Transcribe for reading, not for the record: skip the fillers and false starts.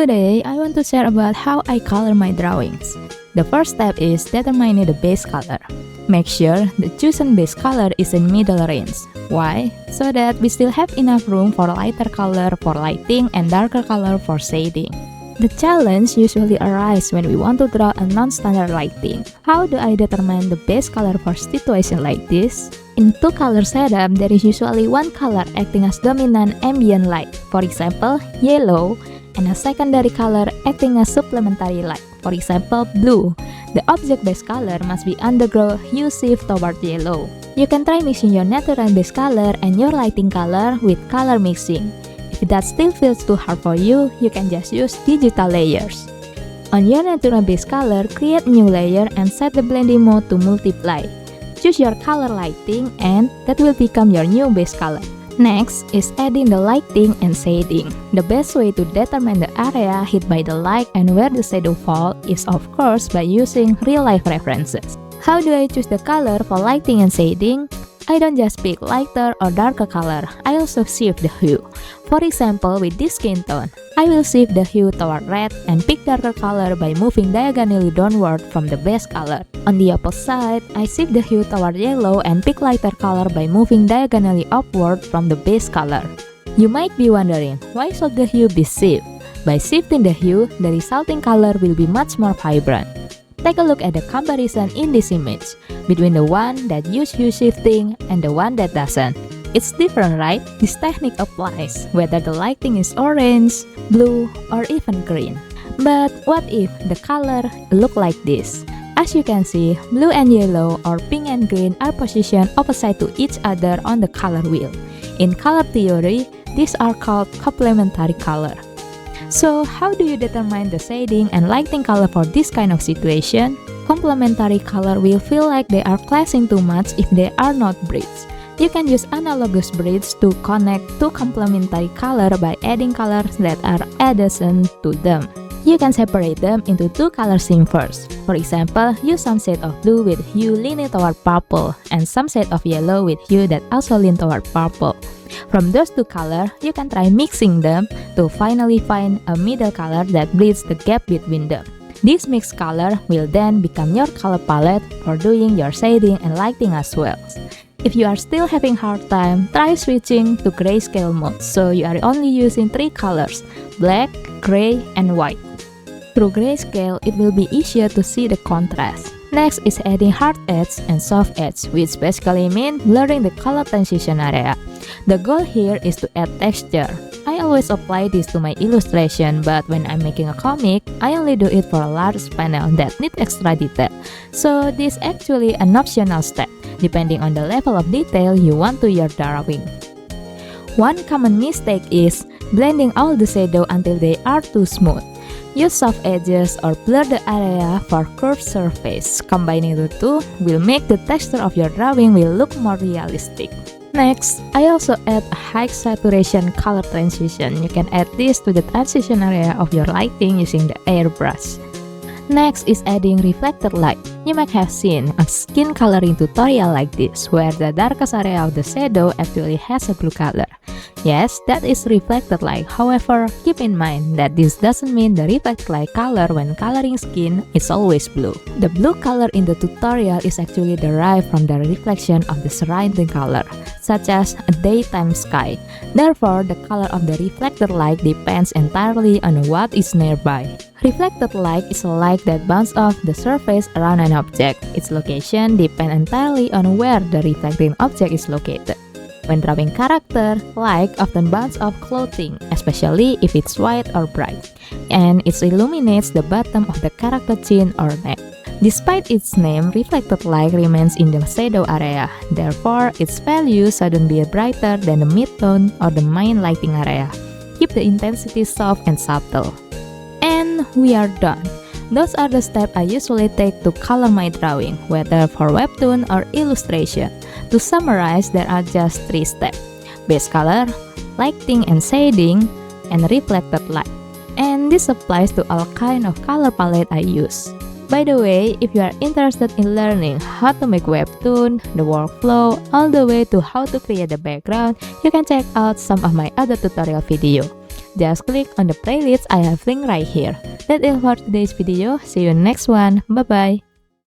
Today, I want to share about how I color my drawings. The first step is determining the base color. Make sure the chosen base color is in middle range. Why? So that we still have enough room for lighter color for lighting and darker color for shading. The challenge usually arises when we want to draw a non-standard lighting. How do I determine the base color for situation like this? In two-color setup, there is usually one color acting as dominant ambient light, for example, yellow, and a secondary color acting as supplementary light, for example, blue. The object base color must be undergo hue shift toward yellow. You can try mixing your natural base color and your lighting color with color mixing. If that still feels too hard for you, you can just use digital layers. On your natural base color, create new layer and set the blending mode to multiply. Choose your color lighting and that will become your new base color. Next is adding the lighting and shading. The best way to determine the area hit by the light and where the shadow falls is of course by using real-life references. How do I choose the color for lighting and shading? I don't just pick lighter or darker color, I also shift the hue. For example, with this skin tone, I will shift the hue toward red and pick darker color by moving diagonally downward from the base color. On the opposite side, I shift the hue toward yellow and pick lighter color by moving diagonally upward from the base color. You might be wondering, why should the hue be shifted? By shifting the hue, the resulting color will be much more vibrant. Take a look at the comparison in this image between the one that uses hue shifting and the one that doesn't. It's different, right? This technique applies whether the lighting is orange, blue, or even green. But what if the color look like this? As you can see, blue and yellow or pink and green are positioned opposite to each other on the color wheel. In color theory, these are called complementary color. So, how do you determine the shading and lighting color for this kind of situation? Complementary color will feel like they are clashing too much if they are not bridged. You can use analogous bridge to connect two complementary color by adding colors that are adjacent to them. You can separate them into two color schemes first. For example, use some shade of blue with hue leaning toward purple and some shade of yellow with hue that also lean toward purple. From those two colors, you can try mixing them to finally find a middle color that bridges the gap between them. This mixed color will then become your color palette for doing your shading and lighting as well. If you are still having hard time, try switching to grayscale mode so you are only using three colors, black, gray, and white. Through grayscale, it will be easier to see the contrast. Next is adding hard edge and soft edge, which basically means blurring the color transition area. The goal here is to add texture. I always apply this to my illustration, but when I'm making a comic, I only do it for a large panel that need extra detail. So this is actually an optional step, depending on the level of detail you want to your drawing. One common mistake is blending all the shadow until they are too smooth. Use soft edges or blur the area for curved surface. Combining the two will make the texture of your drawing will look more realistic. Next, I also add a high saturation color transition. You can add this to the transition area of your lighting using the airbrush. Next is adding reflected light. You might have seen a skin coloring tutorial like this, where the darkest area of the shadow actually has a blue color. Yes, that is reflected light. However, keep in mind that this doesn't mean the reflected light color when coloring skin is always blue. The blue color in the tutorial is actually derived from the reflection of the surrounding color, such as a daytime sky. Therefore, the color of the reflected light depends entirely on what is nearby. Reflected light is a light that bounces off the surface around an object. Its location depends entirely on where the reflecting object is located. When drawing character, light often bounces off clothing, especially if it's white or bright, and it illuminates the bottom of the character chin or neck. Despite its name, reflected light remains in the shadow area. Therefore, its value shouldn't be brighter than the midtone or the main lighting area. Keep the intensity soft and subtle. And we are done. Those are the steps I usually take to color my drawing, whether for webtoon or illustration. To summarize, there are just 3 steps: base color, lighting and shading, and reflected light. And this applies to all kind of color palette I use. By the way, if you are interested in learning how to make webtoon, the workflow, all the way to how to create the background, you can check out some of my other tutorial video. just click on the playlist I have linked right here. That's it for today's video. See you next one. Bye bye.